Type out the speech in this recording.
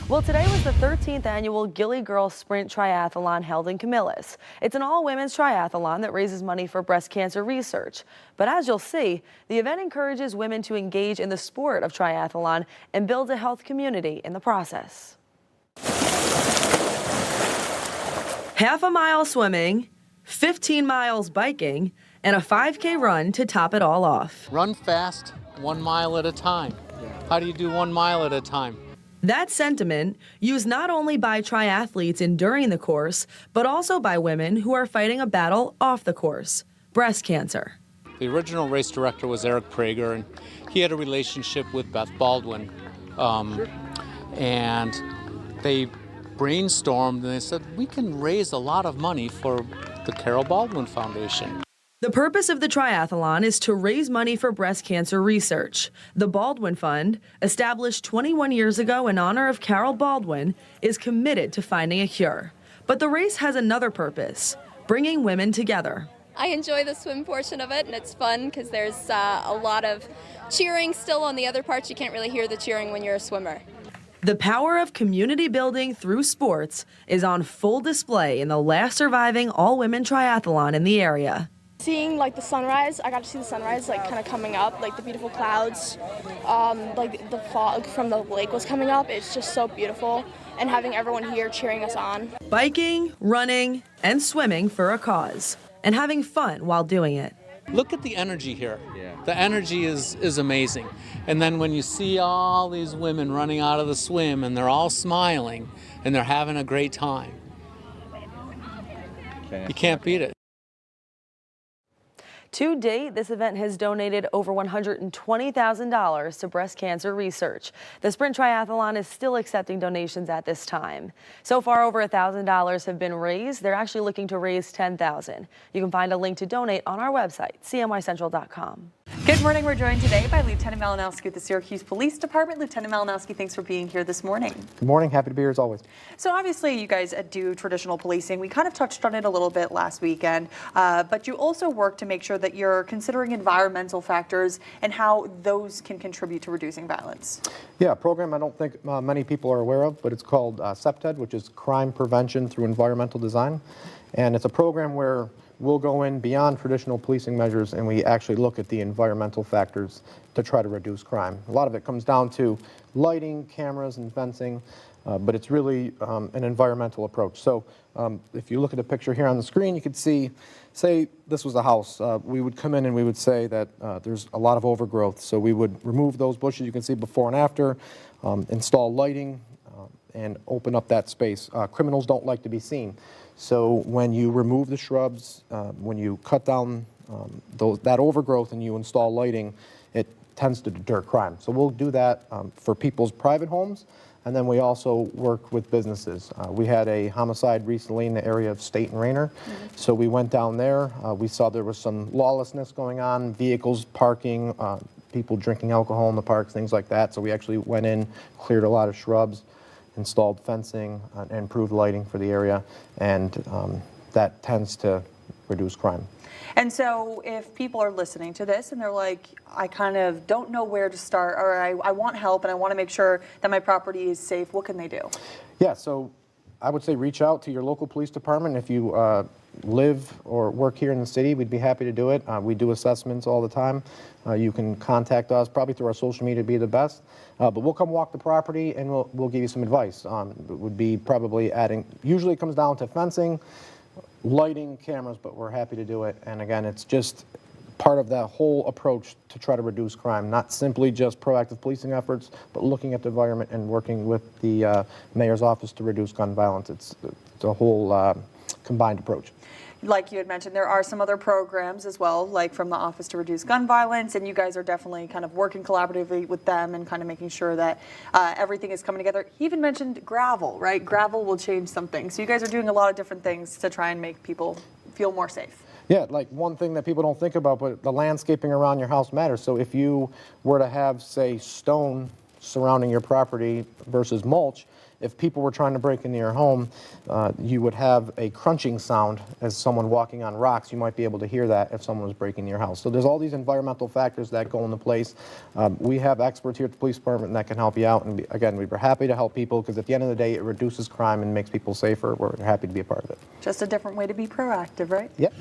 Well, today was the 13th annual Gillie Girl Sprint Triathlon held in Camillus. It's an all-women's triathlon that raises money for breast cancer research. But as you'll see, the event encourages women to engage in the sport of triathlon and builds a health community in the process. Half a mile swimming, 15 miles biking, and a 5K run to top it all off. Run fast, 1 mile at a time. How do you do 1 mile at a time? That sentiment used not only by triathletes enduring the course, but also by women who are fighting a battle off the course, breast cancer. The original race director was Eric Prager, and he had a relationship with Beth Baldwin. And they brainstormed and they said, we can raise a lot of money for the Carol Baldwin Foundation. The purpose of the triathlon is to raise money for breast cancer research. The Baldwin Fund, established 21 years ago in honor of Carol Baldwin, is committed to finding a cure. But the race has another purpose, bringing women together. I enjoy the swim portion of it, and it's fun because there's a lot of cheering still on the other parts. You can't really hear the cheering when you're a swimmer. The power of community building through sports is on full display in the last surviving all-women triathlon in the area. Seeing like the sunrise, I got to see the sunrise like kind of coming up, like the beautiful clouds, like the fog from the lake was coming up. It's just so beautiful, and having everyone here cheering us on. Biking, running, and swimming for a cause, and having fun while doing it. Look at the energy here. The energy is amazing. And then when you see all these women running out of the swim and they're all smiling and they're having a great time, you can't beat it. To date, this event has donated over $120,000 to breast cancer research. The Sprint Triathlon is still accepting donations at this time. So far, over $1,000 have been raised. They're actually looking to raise $10,000. You can find a link to donate on our website, cnycentral.com. Good morning. We're joined today by Lieutenant Malinowski with the Syracuse Police Department. Lieutenant Malinowski, thanks for being here this morning. Good morning. Happy to be here as always. So obviously you guys do traditional policing. We kind of touched on it a little bit last weekend, but you also work to make sure that you're considering environmental factors and how those can contribute to reducing violence. Yeah, a program I don't think many people are aware of, but it's called CPTED, which is Crime Prevention Through Environmental Design. And it's a program where we'll go in beyond traditional policing measures and we actually look at the environmental factors to try to reduce crime. A lot of it comes down to lighting, cameras, and fencing, but it's really an environmental approach. So if you look at the picture here on the screen, you could see, say this was a house, we would come in and we would say that there's a lot of overgrowth. So we would remove those bushes you can see before and after, install lighting, and open up that space. Criminals don't like to be seen. So when you remove the shrubs, when you cut down that overgrowth and you install lighting, it tends to deter crime. So we'll do that for people's private homes, and then we also work with businesses. We had a homicide recently in the area of State and Rainer, so we went down there. We saw there was some lawlessness going on, vehicles parking, people drinking alcohol in the parks, things like that. So we actually went in, cleared a lot of shrubs, installed fencing, and improved lighting for the area, and that tends to reduce crime. And so if people are listening to this and they're like, I kind of don't know where to start, or I want help and I want to make sure that my property is safe, what can they do? Yeah, so I would say reach out to your local police department. If you live or work here in the city, we'd be happy to do it. We do assessments all the time. You can contact us, probably through our social media would be the best. But we'll come walk the property and we'll give you some advice. It would be probably adding, usually it comes down to fencing, lighting, cameras, but we're happy to do it. And again, it's just part of that whole approach to try to reduce crime, not simply just proactive policing efforts, but looking at the environment and working with the mayor's office to reduce gun violence. It's a whole combined approach. Like you had mentioned, there are some other programs as well, like from the Office to Reduce Gun Violence, and you guys are definitely kind of working collaboratively with them and kind of making sure that everything is coming together. He even mentioned gravel, right? Gravel will change something. So you guys are doing a lot of different things to try and make people feel more safe. Yeah, like one thing that people don't think about, but the landscaping around your house matters. So if you were to have, say, stone surrounding your property versus mulch, if people were trying to break into your home, you would have a crunching sound as someone walking on rocks. You might be able to hear that if someone was breaking your house. So there's all these environmental factors that go into place. We have experts here at the police department that can help you out. And again, we're happy to help people because at the end of the day, it reduces crime and makes people safer. We're happy to be a part of it. Just a different way to be proactive, right? Yep.